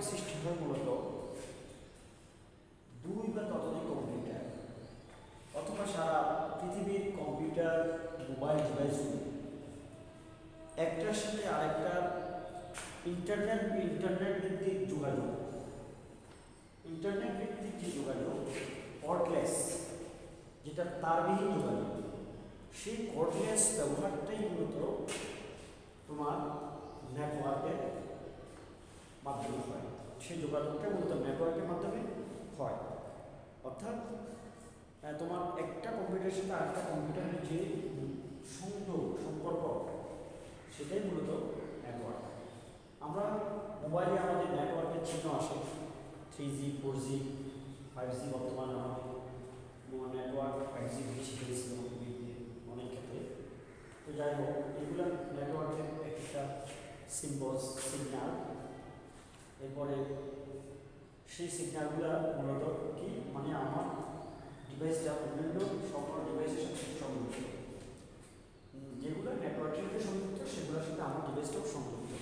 সৃষ্টি হয় মূলত দুই বা ততোধিক কম্পিউটার অথবা সারা পৃথিবীর কম্পিউটার মোবাইল ডিভাইসগুলি একটার সাথে আরেকটার ইন্টারনেট ভিত্তিক যোগাযোগ, ইন্টারনেট ভিত্তিক যে যোগাযোগ কর্ডলেস, যেটা তারবিহীন যোগাযোগ, সেই কর্ডলেস ব্যবহারটাই মূলত তোমার নেটওয়ার্কের মাধ্যমে হয়। সেই যোগাযোগটা মূলত নেটওয়ার্কের মাধ্যমে হয়। অর্থাৎ তোমার একটা কম্পিউটারের সাথে আরেকটা কম্পিউটারের যে সংযোগ সম্পর্ক সেটাই মূলত নেটওয়ার্ক। আমরা মোবাইলে আমাদের নেটওয়ার্কের চিহ্ন আসে 3G 4G 5G, বর্তমানে আমাদের নেটওয়ার্ক 5G বেশি হয়েছিল অনেক ক্ষেত্রে। তো যাই হোক, এগুলো নেটওয়ার্কের একটা সিম্বলস, সিগন্যাল। এরপরে সেই সিগন্যালগুলো মূলত কি মানে আমার ডিভাইসটা অন্যান্য সকল ডিভাইসের সাথে সংযুক্ত, যেগুলো নেটওয়ার্কের সাথে সংযুক্ত সেগুলোর সাথে আমার ডিভাইসটাও সংযুক্ত।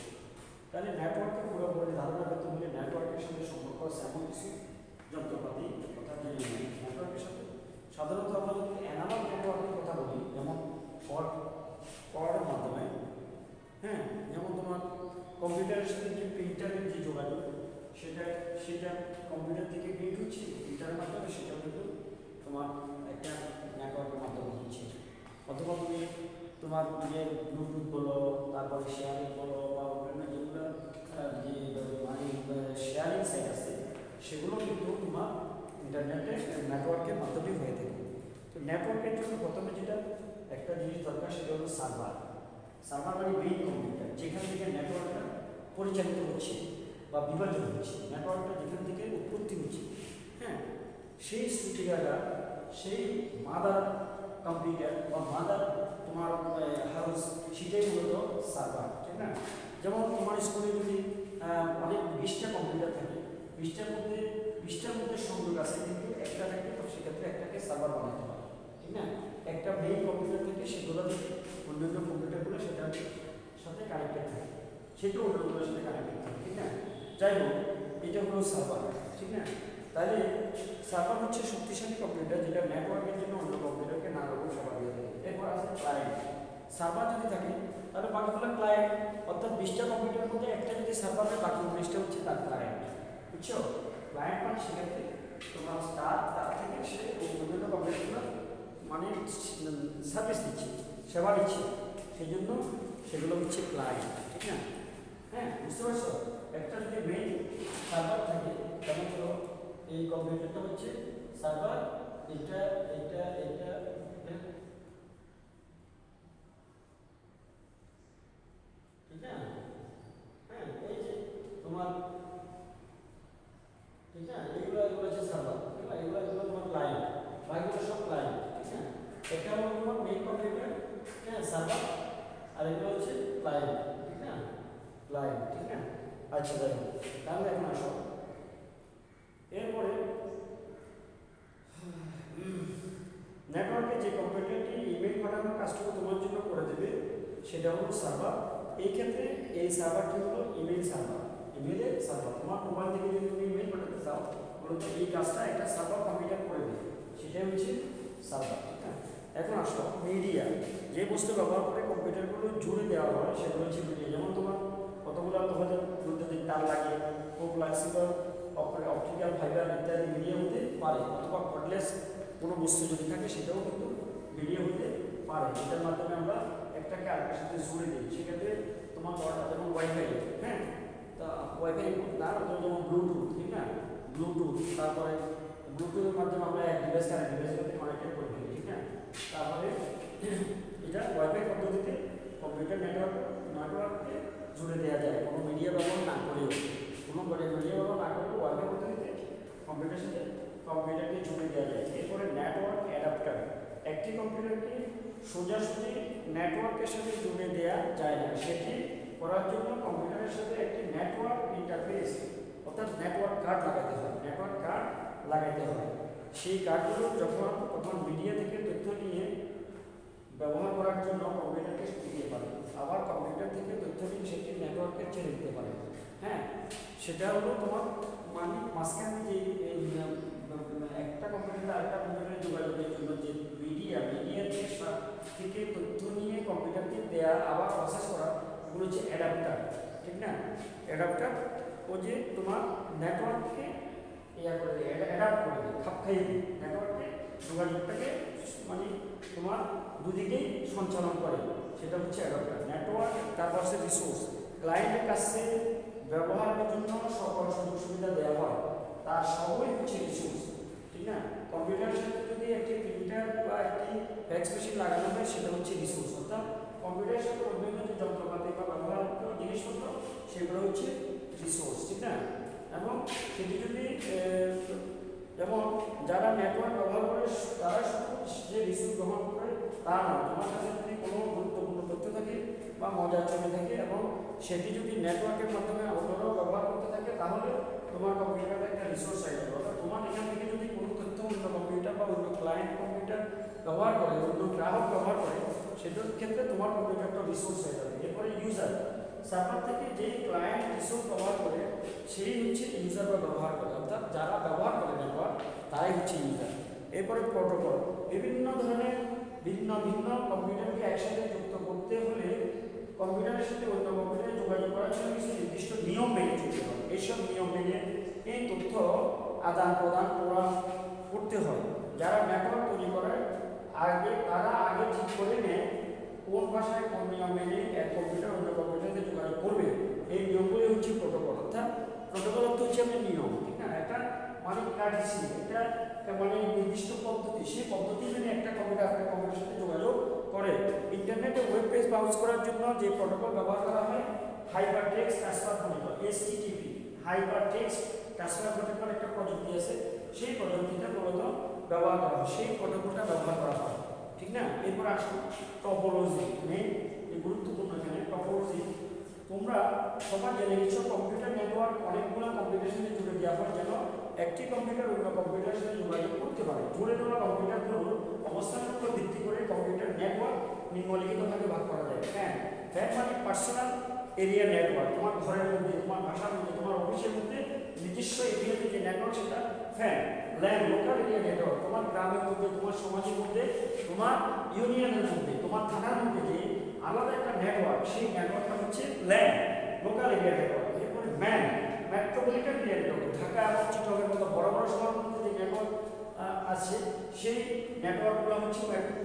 তাহলে নেটওয়ার্কের পুরোপুরি ধারণা করতে হলে নেটওয়ার্কের সাথে সম্পর্ক আছে এমন কিছু যন্ত্রপাতি কথা জেনে নিই। নেটওয়ার্কের সাথে সাধারণত আমরা যদি অ্যানালগ নেটওয়ার্কের কথা বলি, যেমন কর্ডের মাধ্যমে, হ্যাঁ, যেমন তোমার কম্পিউটারের সাথে যে প্রিন্টারের যে যোগাযোগ সেটা কম্পিউটার থেকে প্রিন্ট হচ্ছে প্রিন্টারের মাধ্যমে, সেটাও কিন্তু তোমার একটা নেটওয়ার্কের মাধ্যমে হচ্ছে। অথবা তুমি তোমার যে ব্লুটুথ বলো, তারপরে শেয়ারিং বলো, বা অন্যান্য যেগুলো যে মানে শেয়ারিং সাইট আছে সেগুলো কিন্তু তোমার ইন্টারনেটে নেটওয়ার্কের মাধ্যমে হয়ে থাকে। তো নেটওয়ার্কের জন্য প্রথমে যেটা একটা জিনিস দরকার সেটা হলো সার্ভার। সার্ভার মানে মেইন কম্পিউটার, যেখান থেকে নেটওয়ার্কটা পরিচালিত হচ্ছে বা বিভাজন হচ্ছে, নেটওয়ার্কটা যেখান থেকে উৎপত্তি হচ্ছে, হ্যাঁ, সেই স্টুডিওটা, সেই মাদার কম্পিউটার বা মাদার তোমার হাউস, সেটাই মূলত সার্ভার, ঠিক না? যেমন তোমার স্কুলে যদি অনেক 20টা কম্পিউটার থাকে, 20টার মধ্যে সংযোগ আছে, কিন্তু একটা থাকে, তো সেক্ষেত্রে একটাকে সার্ভার বানাতে হয়, ঠিক না? একটা মেইন কম্পিউটার থেকে সেগুলো অন্যান্য কম্পিউটারগুলো সেটার সাথে কানেক্টেড থাকে, সেটাও অন্যগুলোর সাথে কানেক্টেড থাকে, ঠিক না? যাই হোক, এটা হলো সার্ভার, ঠিক না? তাহলে সার্ভার হচ্ছে শক্তিশালী কম্পিউটার যেটা নেটওয়ার্কের জন্য অন্য কম্পিউটারকে নানা রকম সেবা দিয়ে থাকে। এরপর আছে ক্লায়েন্ট। সার্ভার যদি থাকে তাহলে বাকিগুলো ক্লায়েন্ট, অর্থাৎ 20টা কম্পিউটারের মধ্যে একটা যদি সার্ভার হয় বাকি 19টা হচ্ছে তার ক্লায়েন্ট, বুঝছো? ক্লায়েন্ট মানে সেক্ষেত্রে তোমার তার থেকে সে অন্যান্য কম্পিউটারগুলো মানে সার্ভিস দিচ্ছে, সেবা দিচ্ছে, সেই জন্য সেগুলো হচ্ছে ক্লায়েন্ট, ঠিক না? হ্যাঁ, বুঝতে পারছো? একটা যদি মেইন সার্ভার থাকে, যেমন ধরো এই কম্পিউটারটা হচ্ছে সার্ভার, এটা এটা এটা ঠিক না? হ্যাঁ, এই যে তোমার, ঠিক না, এগুলো হচ্ছে সার্ভার, ঠিক না? এগুলো তোমার ক্লায়েন্ট, বাকিগুলো সব ক্লায়েন্ট, ঠিক না? এটা হলো তোমার মেইন কম্পিউটার, হ্যাঁ, সার্ভার, আর এগুলো হচ্ছে ক্লায়েন্ট, ঠিক না? ক্লায়েন্ট, ঠিক না? আচ্ছা, যাই হোক, তাহলে এখন আসো এরপরে নেটওয়ার্কে যে কম্পিউটারটি ইমেল পাঠানোর কাজটুকু তোমার জন্য করে দেবে সেটা হলো সার্ভার। এই ক্ষেত্রে এই সার্ভারটি হলো ইমেল সার্ভার, ইমেলের সার্ভার। তোমার মোবাইল থেকে যদি তুমি ইমেল পাঠাতে চাও, মূলত এই কাজটা একটা সার্ভার কম্পিউটার করে দেবে, সেটাই হচ্ছে সার্ভার, ঠিক না? এখন আসো মিডিয়া, যে বস্তু ব্যবহার করে কম্পিউটারগুলো জুড়ে দেওয়া হয় সেগুলো হচ্ছে মিডিয়া। যেমন তোমার কতগুলো তোমাদের বৈদ্যুতিক তার লাগে, ফ্লেক্সিবল অপটিক্যাল ফাইবার ইত্যাদি মিডিয়া হতে পারে, অথবা কর্ডলেস কোনো বস্তু যদি থাকে সেটাও কিন্তু মিডিয়া হতে পারে, যেটার মাধ্যমে আমরা একটাকে আরেকটার সাথে জুড়ে দিই। সেক্ষেত্রে তোমার যেমন ওয়াইফাই, হ্যাঁ, তা ওয়াইফাই তার যেমন ব্লুটুথ, ঠিক না? ব্লুটুথ, তারপরে ব্লুটুথের মাধ্যমে আমরা এক ডিভাইস আর এক ডিভাইসের মধ্যে কানেক্টেড করে দিই, ঠিক না? তারপরে এটা ওয়াইফাই পদ্ধতিতে কম্পিউটার নেটওয়ার্ককে জুড়ে দেওয়া যায় কোনো মিডিয়া ব্যবহার না করেও, মিডিয়া ব্যবহার না করেও ওয়াইফাই পদ্ধতিতে কম্পিউটারের সাথে কম্পিউটারকে জুড়ে দেওয়া যায়। এরপরে নেটওয়ার্ক অ্যাডাপ্টার, একটি কম্পিউটারকে সোজাসুজি নেটওয়ার্কের সাথে জুড়ে দেওয়া যায় না, সেটি করার জন্য কম্পিউটারের সাথে একটি নেটওয়ার্ক ইন্টারফেস অর্থাৎ নেটওয়ার্ক কার্ড লাগাতে হয়, নেটওয়ার্ক কার্ড লাগাতে হয়। সেই কার্ডগুলো যখন মিডিয়া থেকে তথ্য নিয়ে ব্যবহার করার জন্য কম্পিউটারকে দিতে পারে, আবার কম্পিউটার থেকে তথ্য নিয়ে সেটি নেটওয়ার্কে ছেড়ে দিতে পারে, হ্যাঁ। সেটা হলো তোমার মানে মাঝখানে যে একটা কম্পিউটার আরেকটা কম্পিউটারে যোগাযোগের জন্য যে মিডিয়া থেকে তথ্য নিয়ে কম্পিউটারকে দেয়া আবার প্রসেস করা, এগুলো হচ্ছে অ্যাডাপ্টার, ঠিক না? অ্যাডাপ্টার ও যে তোমার নেটওয়ার্ককে করে অ্যাডাপ্ট করে দেয়, খাপ খাইয়ে দেয় নেটওয়ার্কে, যোগাযোগটাকে মানে তোমার দুদিকেই সঞ্চালন করে, সেটা হচ্ছে অ্যাডাপ্টার। নেটওয়ার্ক তারপর হচ্ছে রিসোর্স, ক্লায়েন্টের কাছে ব্যবহারের জন্য সকল সুযোগ সুবিধা দেওয়া হয়, তার সবই হচ্ছে রিসোর্স, ঠিক না? কম্পিউটারের সাথে যদি একটি প্রিন্টার বা একটি ফ্যাক্স মেশিন লাগানো হয় সেটা হচ্ছে রিসোর্স, অর্থাৎ কম্পিউটারের সাথে অন্যান্য যে যন্ত্রপাতি বা ব্যবহারিত জিনিসপত্র সেগুলো হচ্ছে রিসোর্স, ঠিক না? এবং সেটি যদি যেমন যারা নেটওয়ার্ক ব্যবহার করে তারা শুধু যে রিসোর্স ব্যবহার করে তা নয়, তোমার কাছে যদি কোনো গুরুত্বপূর্ণ তথ্য থাকে বা মজার ছবি থাকে এবং সেটি যদি নেটওয়ার্কের মাধ্যমে অন্যরাও ব্যবহার করতে থাকে তাহলে তোমার কম্পিউটারটা একটা রিসোর্স হয়ে যাবে। অর্থাৎ তোমার এখান থেকে যদি কোনো তথ্য অন্য কম্পিউটার বা অন্য ক্লায়েন্ট কম্পিউটার ব্যবহার করে, অন্য গ্রাহক ব্যবহার করে, সেটার ক্ষেত্রে তোমার কম্পিউটারটা রিসোর্স হয়ে যাবে। এরপরে ইউজার, সার্ভার থেকে যেই ক্লায়েন্ট রিসোর্স ব্যবহার করে সেই হচ্ছে ইউজার বা ব্যবহার করে, অর্থাৎ যারা ব্যবহার করে নেটওয়ার্ক তারাই হচ্ছে ইউজার। এরপরে প্রোটোকল, বিভিন্ন ধরনের ভিন্ন ভিন্ন কম্পিউটারকে একসাথে যুক্ত করতে হলে কম্পিউটারের সাথে অন্য কম্পিউটারে যোগাযোগ করার জন্য কিছু নির্দিষ্ট নিয়ম মেনে চলতে হয়। এইসব নিয়ম মেনে এই তথ্য আদান প্রদান করতে হয়। যারা নেটওয়ার্ক তৈরি করে তারা আগে ঠিক করে নেয় কোন ভাষায় কোন নিয়ম মেনে এক কম্পিউটার অন্য কম্পিউটারে যোগাযোগ করবে। এই নিয়মগুলি হচ্ছে প্রোটোকল, অর্থাৎ প্রোটোকল অর্থ হচ্ছে আমাদের নিয়ম, ঠিক না? একটা মানে কার্ডিসি, এটা মানে নির্দিষ্ট পদ্ধতি, সেই পদ্ধতি মেনে একটা কম্পিউটার একটা কম্পিউটারের সাথে যোগাযোগ করে। ইন্টারনেটে ওয়েব পেজ ব্রাউজ করার জন্য যে প্রোটোকল ব্যবহার করা হয় hypertext transfer protocol, এসটিটিপি, hypertext transfer protocol একটা প্রযুক্তি আছে, সেই প্রযুক্তিটা মূলত ব্যবহার করা হয়, সেই প্রোটোকলটা ব্যবহার করা হয়, ঠিক না? এরপর আসুন টপোলজি, মেইন গুরুত্বপূর্ণ এখানে টপোলজি। তোমরা সবাই জেনে গেছো কম্পিউটার নেটওয়ার্ক অনেকগুলো কম্পিউটারের সাথে জুড়ে দেওয়া হয় যেন একটি কম্পিউটার অন্য কম্পিউটারের সাথে যোগাযোগ করতে পারে। জুড়ে দেওয়া কম্পিউটারগুলোর অবস্থানের উপর ভিত্তি করে কম্পিউটার নেটওয়ার্ক নিম্নলিখিতভাবে ভাগ করা যায়। ফ্যান মানে পার্সোনাল এরিয়া নেটওয়ার্ক, তোমার ঘরের মধ্যে, তোমার বাসার মধ্যে, তোমার অফিসের মধ্যে নিজস্ব এরিয়াতে যে নেটওয়ার্ক সেটা fan. Land local area network, তোমার গ্রামের মধ্যে, তোমার সমাজের মধ্যে, তোমার ইউনিয়নের মধ্যে, তোমার থানার মধ্যে যে আলাদা একটা নেটওয়ার্ক, সেই নেটওয়ার্কটা হচ্ছে ল্যান্ড লোকাল এরিয়া নেটওয়ার্ক। এরপরে man metropolitan area network, Dhaka এবং চিটাগংয়ের মতো বড় বড় শহরের মধ্যে যে নেটওয়ার্ক আছে সেই নেটওয়ার্কগুলো হচ্ছে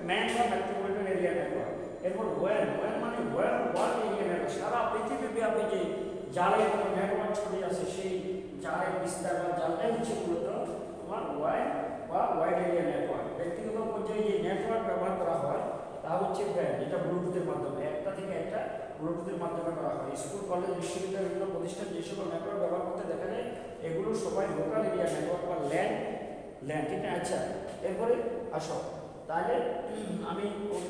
ম্যান বা মেট্রোপলিটন এরিয়া নেটওয়ার্ক। এরপর ওয়ান মানে ওয়ার্ল্ড এরিয়া নেটওয়ার্ক, সারা পৃথিবীব্যাপী যে জালের নেটওয়ার্ক ছড়িয়ে আছে সেই জালের বিস্তার বা জালটাই হচ্ছে মূলত তোমার ওয়াইড এরিয়া নেটওয়ার্ক। ব্যক্তিগত পর্যায়ে যে নেটওয়ার্ক ব্যবহার করা হয় তা হচ্ছে ব্যান্ড, এটা ব্লুটুথের মাধ্যমে একটা থেকে একটা ব্লুটুথের মাধ্যমে করা হয়। স্কুল কলেজ বিশ্ববিদ্যালয় বিভিন্ন প্রতিষ্ঠান যে সকল নেটওয়ার্ক ব্যবহার করতে দেখা যায় এগুলো সবাই লোকাল এরিয়া নেটওয়ার্ক বা ল্যান্ড, ঠিক আছে? আচ্ছা, এরপরে আসো তাহলে আমি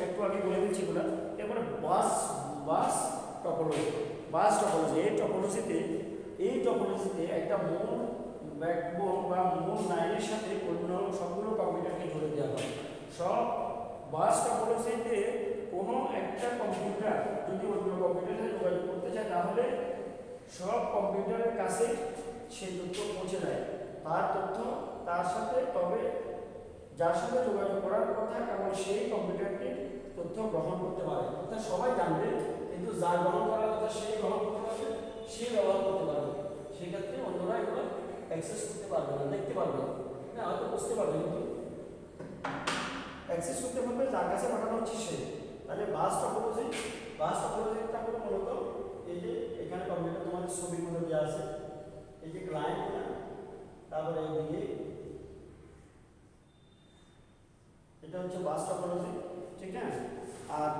একটু আগে বলে দিচ্ছি এগুলো। এরপরে বাস টপোলজি, এই টপোলজিতে একটা মূল ব্যাকবোন বা মূল লাইনের সাথে অন্য সবগুলো কম্পিউটারকে জুড়ে দেওয়া হয়। সব বাস টপোলজিতে কোনো একটা কম্পিউটার যদি অন্য কম্পিউটারে যোগাযোগ করতে চায় তাহলে সব কম্পিউটারের কাছে সেই তথ্য পৌঁছে দেয়, তার তথ্য তার সাথে, তবে যার সাথে যোগাযোগ করার কথা কেবল সেই কম্পিউটারকে তথ্য গ্রহণ করতে পারে। অর্থাৎ সবাই জানবে কিন্তু যার গ্রহণ করার কথা সেই গ্রহণ করতে পারবে, সে ব্যবহার করতে পারবে, সেক্ষেত্রে অন্যরা এগুলো অ্যাক্সেস করতে পারবে না, দেখতে পারবে না, হয়তো বুঝতে পারবে কিন্তু অ্যাক্সেস করতে পারবে যার কাছে পাঠানো হচ্ছে সে। তাহলে বাস টপোলজিটা হলো মূলত এই যে এখানে কম্পিউটার তোমাদের ছবির মধ্যে দেওয়া আছে, এই যে ক্লায়েন্ট না, তারপরে এইদিকে এটা হচ্ছে বাস টপোলজি, ঠিক না? আর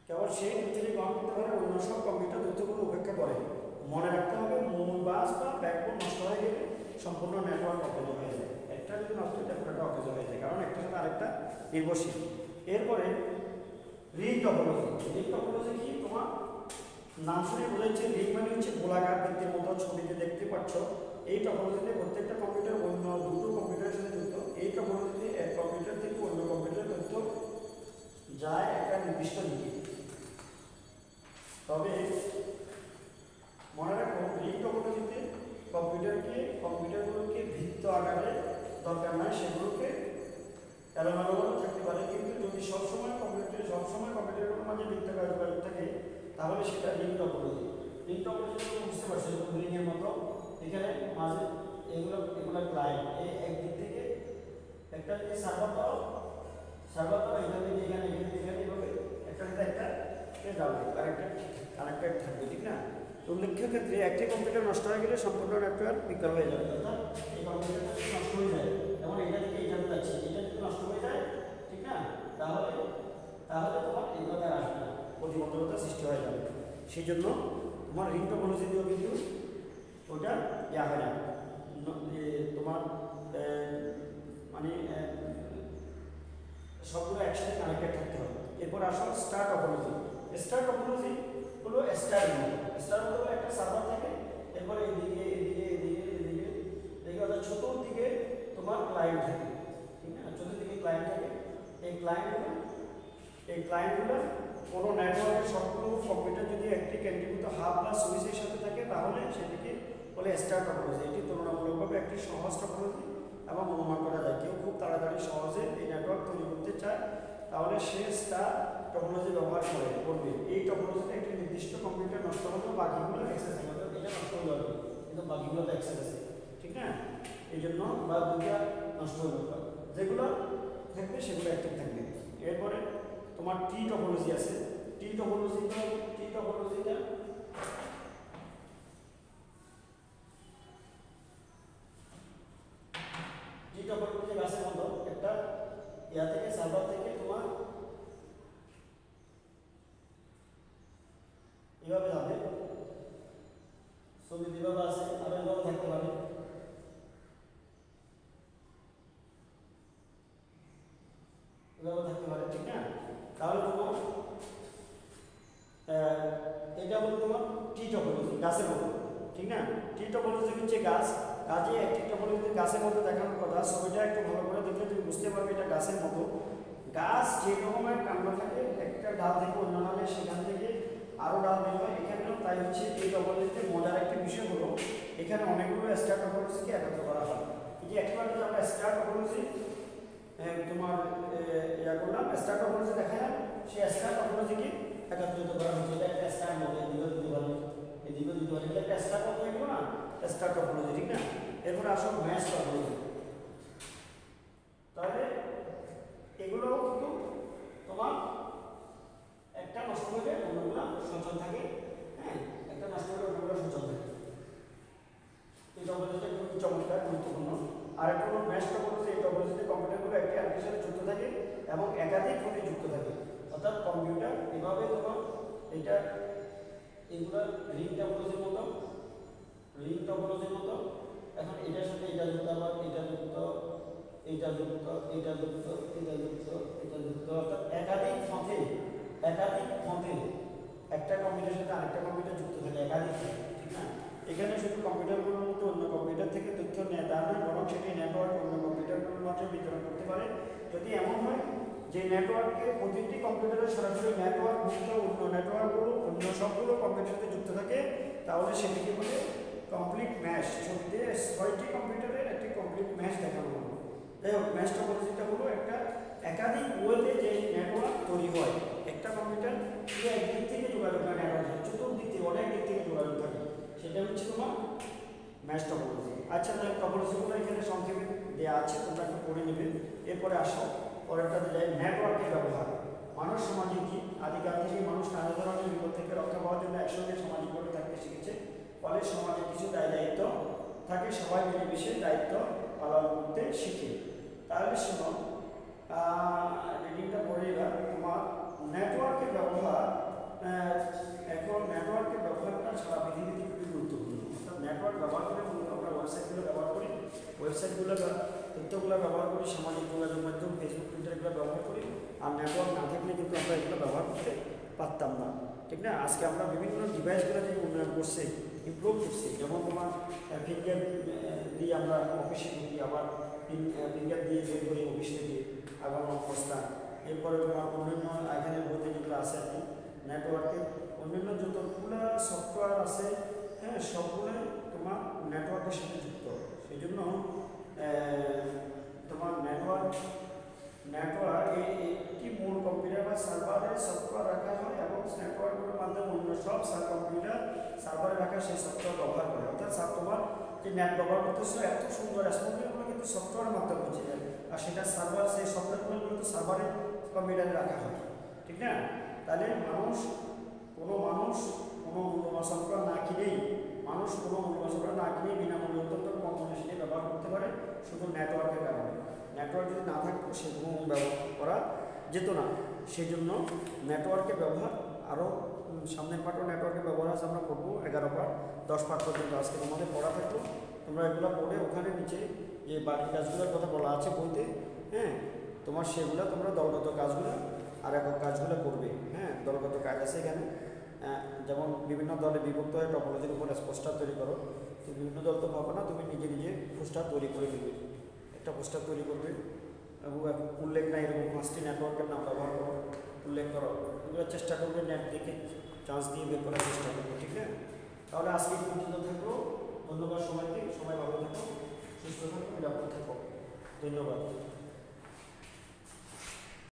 কেবল সেই তথ্যটি গ্রহণ করতে পারে, অন্য সব কম্পিউটার তথ্যগুলো উপেক্ষা করে। মনে রাখতে হবে মূল বাস বা ব্যাকবোন নষ্ট হয়ে গেলে সম্পূর্ণ নেটওয়ার্ক অকেজ হয়ে যায়। একটা যদি নষ্ট হয়ে যায় পুরোটা অকেজ হয়ে যায়, কারণ একটার সাথে আরেকটা নির্ভরশীল। এরপরে রিং টপোলজি কি তোমার নাম শুনে বোঝাচ্ছে, রিং মানে হচ্ছে গোলাকার বৃত্তের মতো ছবিতে দেখতে পাচ্ছ। এই টপোলজিতে প্রত্যেকটা কম্পিউটার অন্য দুটো কম্পিউটারের সাথে যুক্ত। এই টপোলজিতে এক কম্পিউটার থেকে অন্য কম্পিউটারের তথ্য যায় একটা নির্দিষ্ট দিকে, তবে আকারে দরকার নাই, সেগুলোকে এলোমেলোভাবে থাকতে পারে। কিন্তু যদি সবসময় কম্পিউটারের মাঝে বৃত্তাকার যোগাযোগ থাকে তাহলে সেটা রিং টপোলজি। রিং টপোলজি বুঝতে পারছেন, রিংয়ের মতো এখানে মাঝে এগুলো ক্লায়েন্ট, এই একদিক থেকে একটা যদি সার্ভার দাও এখান থেকে এখানে এভাবে একটা যাবে, কানেক্টেড থাকবে, ঠিক না? উল্লেখ্য ক্ষেত্রে একটি কম্পিউটার নষ্ট হয়ে গেলে সম্পূর্ণ নেটওয়ার্ক বিকল হয়ে যাবে। অর্থাৎ এই কম্পিউটারটা যদি নষ্ট হয়ে যায়, যেমন এটা থেকে এইখানে যাচ্ছে, এটা যদি নষ্ট হয়ে যায়, ঠিক না, তাহলে তোমার এইভাবে আসবে না, প্রতিবন্ধকতা সৃষ্টি হয়ে যাবে। সেই জন্য তোমার রিং টপোলজি দিয়েও কিন্তু ওটা হয় না, তোমার মানে সবগুলো একসাথে কানেক্টেড থাকতে হবে। এরপর আসো স্টার টপোলজি। স্টার টপোলজি হলো স্টার মতো একটা সার্ভার থাকে, এরপর এদিকে অর্থাৎ চতুর্দিকে তোমার ক্লায়েন্ট থাকে, ঠিক না? চতুর্দিকে ক্লায়েন্ট থাকে। এই ক্লায়েন্টগুলো কোনো নেটওয়ার্কের সবগুলো কম্পিউটার যদি একটি কেন্দ্রীভূত হাব বা সুইচের সাথে থাকে তাহলে সেটিকে বলে স্টার টপোলজি। এটি তুলনামূলকভাবে একটি সহজ টপোলজি এবং অনুমান করা যায়। কেউ খুব তাড়াতাড়ি সহজে এই নেটওয়ার্ক তৈরি করতে চায় তাহলে সে স্টার টপোলজি ব্যবহার করবে। এই টপোলজিতে একটি নির্দিষ্ট কম্পিউটার নষ্ট হলে বাকিগুলো অ্যাক্সেস হবে, এটা নষ্ট হয়ে যাবে কিন্তু বাকিগুলো তো অ্যাক্সেস আছে, ঠিক না? এই জন্য বা দুইটা নষ্ট হয়ে যাবে, যেগুলো থাকবে সেগুলো অ্যাক্টিভ থাকবে। এরপরে তোমার টি টপোলজি আছে। টি টপোলজিটা গাছের মতো একটা ইয়া থেকে সার্ভার থেকে তোমার এভাবে যাবে, ছবি যেভাবে আছে আরো এভাবে থাকতে পারে, ঠিক না? তাহলে তোমার এটা হলো তোমার টি টপোলজি, গাছের মতো, ঠিক না? টি টপোলজি হচ্ছে কাজে একটি টপোলজি গাছের মতো দেখানোর কথা। ছবিটা একটু ভালো করে দেখলে তুমি বুঝতে পারবে এটা গাছের মতো। গাছ যে রকমের কাণ্ড থাকে, একটা ডাল থেকে অন্য ডালে, সেখান থেকে আরো ডাল বের হয়, এখানেও তাই হচ্ছে। এই টপোলজিতে মজার একটা বিষয় হলো এখানে অনেকগুলো স্টার টপোলজিকে একত্র করা হয়। এই যে একবার যে আমরা স্টার টপোলজি তোমার ইয়া করলাম, স্টার টপোলজি দেখায়, সেই স্টার টপোলজিকে একত্রিত করা হচ্ছে। এটা একটা স্টার মডেল, দিতে পারে, এটা একটা স্টার মডেল হয়ে গেল না, স্টার টপোলজি, ঠিক না? এরপরে আসো ম্যাশ টপোলজি। তাহলে এগুলো কিন্তু তোমার একটা নষ্ট হলে অন্যগুলো সচল থাকে, হ্যাঁ, একটা নষ্ট হলে অন্যগুলো সচল থাকে। এই টপোলজিটা খুবই চমৎকার, গুরুত্বপূর্ণ। আর একটা হলো ম্যাশ টপোলজি। এই টপোলজিতে কম্পিউটারগুলো একটি আরেকটির সাথে যুক্ত থাকে এবং একাধিক ফোনে যুক্ত থাকে। অর্থাৎ কম্পিউটার এভাবে তোমার এটা এগুলো রিং টপোলজির মতো, এখন এটার সাথে এটা যুক্ত, আবার এটা যুক্ত, অর্থাৎ একাধিক পথে একটা কম্পিউটারের সাথে আরেকটা কম্পিউটার যুক্ত থাকে, একাধিক, ঠিক না? এখানে শুধু কম্পিউটারগুলোর মধ্যে অন্য কম্পিউটার থেকে তথ্য নেয় তা নয়, বরং সেটি নেটওয়ার্ক অন্য কম্পিউটারগুলোর মাঝে বিতরণ করতে পারে। যদি এমন হয় যে নেটওয়ার্কে প্রতিটি কম্পিউটারের সরাসরি নেটওয়ার্ক মুক্ত অন্য নেটওয়ার্কগুলো অন্য সবগুলো কম্পিউটারের সাথে যুক্ত থাকে তাহলে সেটিকে বলে কমপ্লিট ম্যাশ। ছবিতে 6টি কম্পিউটারের একটি কমপ্লিট ম্যাশ দেখানো হলো। যাই হোক, ম্যাশ টপোলজিটা হলো একটা একাধিক ওয়েতে যে নেটওয়ার্ক তৈরি হয়। একটা কম্পিউটার শুধু একদিক থেকে যোগাযোগ না, নেটওয়ার্ক চতুর্দিক থেকে অনেক দিক থেকে যোগাযোগ থাকে, সেটা হচ্ছে তোমার ম্যাশ টপোলজি। আচ্ছা, তাহলে টপোলজিগুলো এখানে সংক্ষেপে দেওয়া আছে, তোমরা একটু পড়ে নেবে। এরপরে আসো পরেরটাতে যাই, নেটওয়ার্কের ব্যবহার। মানুষ সামাজিক জীব। আদিকাল থেকে মানুষ নানা ধরনের বিপদ থেকে রক্ষা পাওয়ার জন্য একসঙ্গে সামাজিকভাবে থাকতে শিখেছে। ফলে সমাজে কিছু দায়িত্ব থাকে, সবাই মিলেমিশে দায়িত্ব পালন করতে শিখে। তাহলে শোনো, রিডিংটা পড়ে এবার তোমার নেটওয়ার্কের ব্যবহার। এখন নেটওয়ার্কের ব্যবহারটা সারা পৃথিবীতে খুবই গুরুত্বপূর্ণ। অর্থাৎ নেটওয়ার্ক ব্যবহার করে আমরা ওয়েবসাইটগুলো ব্যবহার করি, তথ্যগুলো ব্যবহার করি, সামাজিক যোগাযোগ মাধ্যম ফেসবুক, টুইটার এগুলো ব্যবহার করি। আর নেটওয়ার্ক না থাকলে কিন্তু আমরা এগুলো ব্যবহার করতে পারতাম না, ঠিক না? আজকে আমরা বিভিন্ন ডিভাইসগুলো যে উন্নয়ন করছে, ইমপ্রুভ করছে, যেমন তোমার ফিঙ্গার দিয়ে আমরা অফিসে ঢুকি, আবার ফিঙ্গার দিয়ে বের করি অফিস থেকে আগাম অবস্থা। এরপরে তোমার অন্যান্য এখানে বলতে যেগুলো আছে আর কি, নেটওয়ার্কের অন্যান্য যতগুলো সফটওয়্যার আছে, হ্যাঁ, সবগুলোই তোমার নেটওয়ার্কের সাথে যুক্ত। সেই জন্য তোমার নেটওয়ার্ক একটি মূল কম্পিউটার বা সার্ভারে সফটওয়্যার রাখা হয় এবং নেটওয়ার্কের মাধ্যমে অন্য সব কম্পিউটার সার্ভারে রাখা সেই সফটওয়্যার ব্যবহার করে। অর্থাৎ তোমার যে নেট ব্যবহার করতেছো এত সুন্দর স্মুথলি কিন্তু সফটওয়্যারের মাধ্যমে হচ্ছে যায়, আর সেটা সার্ভার সেই সফটওয়্যারগুলো কিন্তু সার্ভারে কম্পিউটারে রাখা হয়, ঠিক না? তাহলে কোনো মূল্যবান সফটওয়্যার না কিনেই বিনামূল্যে অত্যন্ত কম মূল্যে সেটা ব্যবহার করতে পারে শুধু নেটওয়ার্কের কারণে। নেটওয়ার্ক যদি না থাকতো সেগুলো ব্যবহার করা যেত না। সেই জন্য নেটওয়ার্কের ব্যবহার আরও সামনের পাঠও নেটওয়ার্কের ব্যবহার আছে আমরা করবো 11 পাঠ 10 পাঠ পর্যন্ত আজকে তোমাদের পড়া থাকলো। তোমরা এগুলো পড়ে ওখানে নিচে যে বাকি কাজগুলোর কথা বলা আছে বইতে, হ্যাঁ, তোমার সেগুলো তোমরা দলগত কাজগুলো আর একক কাজগুলো করবে। হ্যাঁ, দলগত কাজ আছে এখানে, যেমন বিভিন্ন দলে বিভক্ত হয়ে টপোলজির উপর পোস্টার তৈরি করো। তো বিভিন্ন দল তো পাবো না, তুমি নিজে নিজে পোস্টার তৈরি করে দেবে, একটা পোস্টার তৈরি করবে এবং উল্লেখ নাই এরকম 5টি নেটওয়ার্কের নাম ব্যবহার করো, উল্লেখ করো, এগুলো চেষ্টা করবে নেট দেখে চান্স দিয়ে বের করার চেষ্টা করবে, ঠিক না? তাহলে আজকে এই পর্যন্ত থাকলো। ধন্যবাদ সবাইকে, সবাই ভালো থাকো, সুস্থ থাকো, নিরাপদ থাকো, ধন্যবাদ।